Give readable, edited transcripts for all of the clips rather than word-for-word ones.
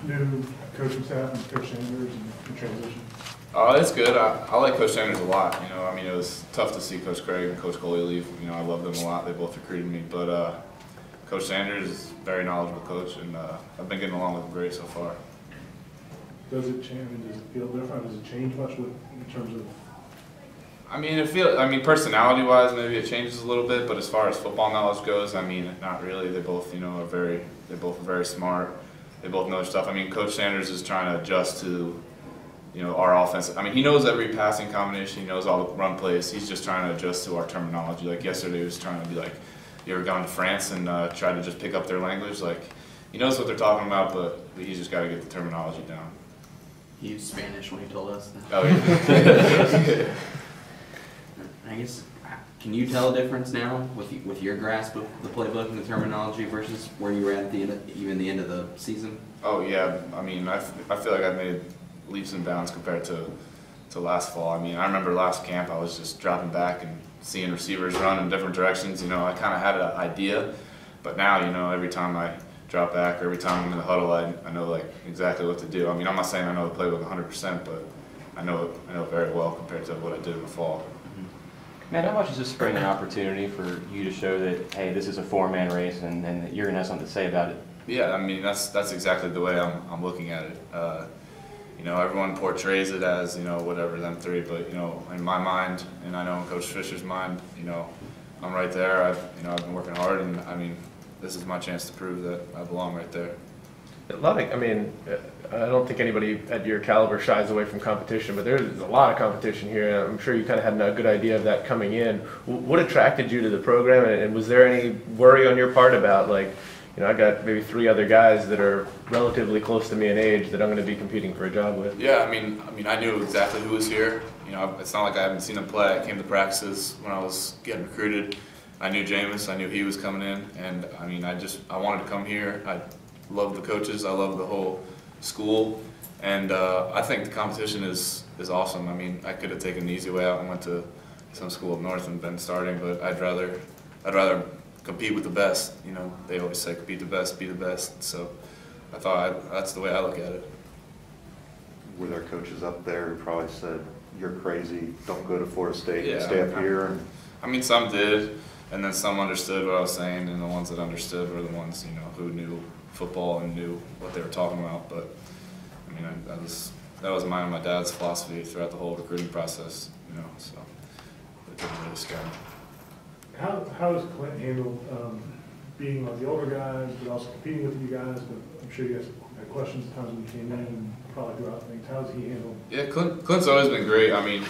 New coaching staff and Coach Sanders and the transition? It's good. I like Coach Sanders a lot. You know, I mean, it was tough to see Coach Craig and Coach Coley leave. You know, I love them a lot. They both recruited me. But Coach Sanders is a very knowledgeable coach, and I've been getting along with him great so far. Does it change? Does it feel different? Does it change much in terms of? I mean, personality-wise, maybe it changes a little bit. But as far as football knowledge goes, I mean, not really. They both, you know, they're both very smart. They both know their stuff. I mean, Coach Sanders is trying to adjust to, you know, our offense. I mean, he knows every passing combination. He knows all the run plays. He's just trying to adjust to our terminology. Like yesterday, he was trying to be like, you ever gone to France and tried to just pick up their language? Like, he knows what they're talking about, but he's just got to get the terminology down. He used Spanish when he told us. Oh, yeah. I guess, can you tell a difference now with your grasp of the playbook and the terminology versus where you were at the end of the season? Oh yeah, I mean, I feel like I've made leaps and bounds compared to last fall. I mean, I remember last camp I was just dropping back and seeing receivers run in different directions. You know, I kind of had an idea, but now, you know, every time I drop back or every time I'm in the huddle, I know like exactly what to do. I mean, I'm not saying I know the playbook 100%, but I know it very well compared to what I did in the fall. Matt, how much is this spring an opportunity for you to show that, hey, this is a four-man race and that you're going to have something to say about it? Yeah, I mean, that's exactly the way I'm looking at it. You know, everyone portrays it as, you know, whatever, them three, but, you know, in my mind, and I know in Coach Fisher's mind, you know, I'm right there. I've been working hard, and I mean, this is my chance to prove that I belong right there. I don't think anybody at your caliber shies away from competition, but there's a lot of competition here, and I'm sure you kind of had a good idea of that coming in. What attracted you to the program, and was there any worry on your part about, like, you know, I got maybe 3 other guys that are relatively close to me in age that I'm going to be competing for a job with? Yeah, I mean, I knew exactly who was here. You know, it's not like I haven't seen him play. I came to practices when I was getting recruited. I knew Jameis. I knew he was coming in, and I mean, I wanted to come here. I love the coaches. I love the whole school, and I think the competition is awesome. I mean, I could have taken the easy way out and went to some school up north and been starting, but I'd rather compete with the best. You know, they always say compete the best, be the best. So I thought that's the way I look at it. Were there coaches up there who probably said, "You're crazy, don't go to Florida State, Yeah, stay up here"? And I mean, some did, and then some understood what I was saying, and the ones that understood were the ones, you know, who knew football and knew what they were talking about. But I mean, that was mine and my dad's philosophy throughout the whole recruiting process, you know, so it didn't really scare me. How does Clint handle being like the older guys, but also competing with you guys? But I'm sure you guys had questions at times when you came in and probably throughout things. How does he handle? Yeah, Clint's always been great. I mean,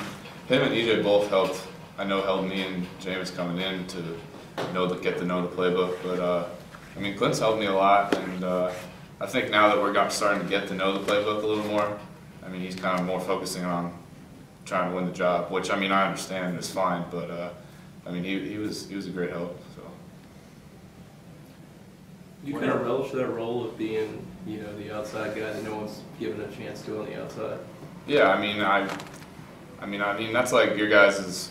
him and EJ both helped me and Jameis coming in to get to know the playbook. But I mean, Clint's helped me a lot, and I think now that we're starting to get to know the playbook a little more, I mean, he's kind of more focusing on trying to win the job, which, I mean, I understand is fine, but I mean, he was a great help. So you kind of relish that role of being, you know, the outside guy that no one's given a chance to on the outside. Yeah, I mean, that's like your guys'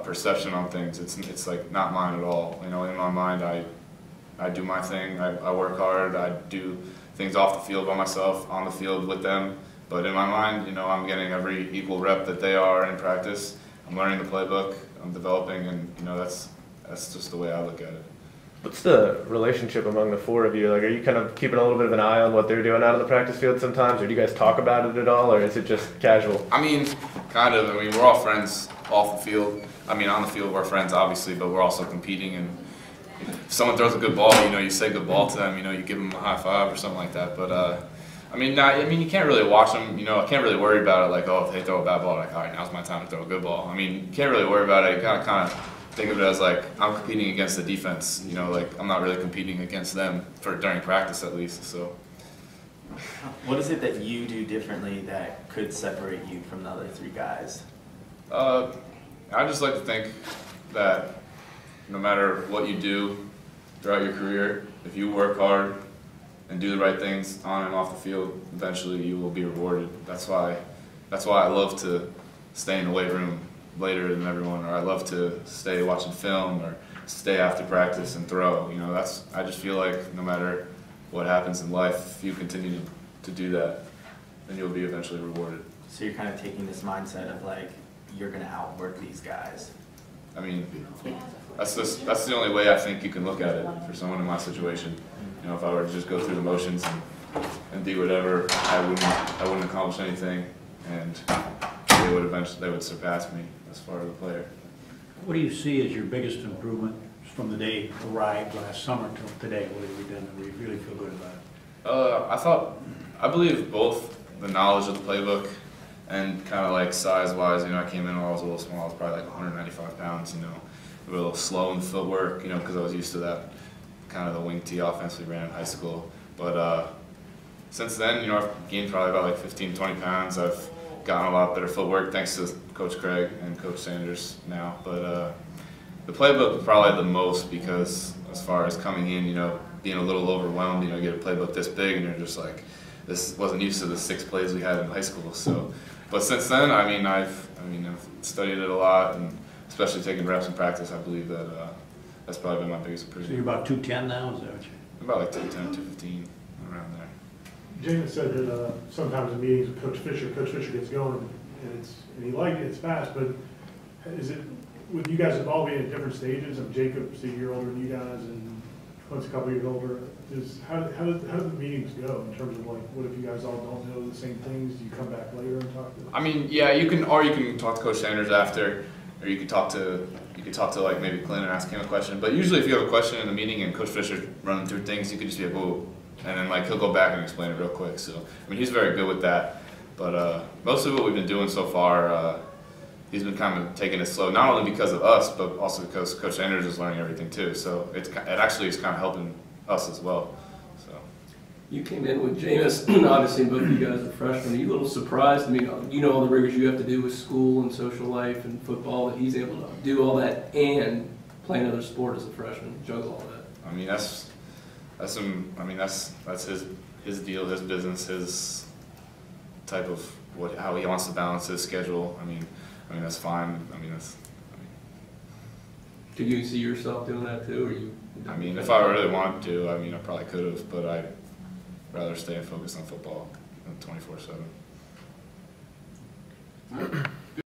perception on things. It's like not mine at all. You know, in my mind, I do my thing. I work hard. I do things off the field by myself, on the field with them. But in my mind, you know, I'm getting every equal rep that they are in practice. I'm learning the playbook. I'm developing, and you know, that's just the way I look at it. What's the relationship among the 4 of you? Like, are you kind of keeping a little bit of an eye on what they're doing out on the practice field sometimes, or do you guys talk about it at all, or is it just casual? I mean, kind of. I mean, we're all friends off the field. I mean, on the field we're friends, obviously, but we're also competing. And if someone throws a good ball, you know, you say good ball to them. You know, you give them a high five or something like that. But I mean, you can't really watch them. You know, I can't really worry about it. Like, oh, if they throw a bad ball, like, all right, now's my time to throw a good ball. I mean, you can't really worry about it. You kind of think of it as like I'm competing against the defense. You know, like I'm not really competing against them during practice at least. So, what is it that you do differently that could separate you from the other 3 guys? I just like to think that no matter what you do throughout your career, if you work hard and do the right things on and off the field, eventually you will be rewarded. That's why I love to stay in the weight room later than everyone, or I love to stay watching film or stay after practice and throw. You know, I just feel like no matter what happens in life. If you continue to do that, then you'll be eventually rewarded. So you're kind of taking this mindset of like, you're gonna outwork these guys. I mean, that's the only way I think you can look at it for someone in my situation. You know, if I were to just go through the motions and do whatever, I wouldn't accomplish anything, and they would surpass me as far as a player. What do you see as your biggest improvement from the day arrived last summer till today? What have you done that we really feel good about? I believe both the knowledge of the playbook and kind of like size-wise. You know, I came in when I was a little small. I was probably like 195 pounds. You know, we were a little slow in footwork. You know, because I was used to that kind of the wing tee offense we ran in high school. But since then, you know, I've gained probably about like 15, 20 pounds. I've gotten a lot better footwork thanks to Coach Craig and Coach Sanders now. But the playbook probably the most, because as far as coming in, you know, being a little overwhelmed, you know, you get a playbook this big and you're just like, this wasn't used to the 6 plays we had in high school. So, but since then, I mean, I've studied it a lot, and especially taking reps in practice, I believe that that's probably been my biggest So improvement. you're about 210 now, is that what you? About like 210, 215, around there. James said that sometimes in meetings with Coach Fisher gets going, and he liked it, it's fast, but is it, with you guys all being at different stages, and Jacob's a year older than you guys, and Clint's a couple years older, how do the meetings go in terms of like, what if you guys all don't know the same things? Do you come back later and talk to them? I mean, yeah, you can talk to Coach Sanders after, or you could talk to like maybe Clint and ask him a question. But usually, if you have a question in the meeting and Coach Fisher's running through things, you can just be like, "Whoa," and then like he'll go back and explain it real quick. So I mean, he's very good with that. But most of what we've been doing so far, he's been kind of taking it slow, not only because of us, but also because Coach Sanders is learning everything too. So it actually is kind of helping us as well. So You came in with Jameis, obviously both of you guys are freshmen. Are you a little surprised? I mean, you know all the rigors you have to do with school and social life and football, that he's able to do all that and play another sport as a freshman, juggle all that. I mean, that's his deal, his business, his type of how he wants to balance his schedule. I mean that's fine. Could you see yourself doing that too, or you? I mean, if I really wanted to, I mean, I probably could have, but I'd rather stay focused on football than 24/7.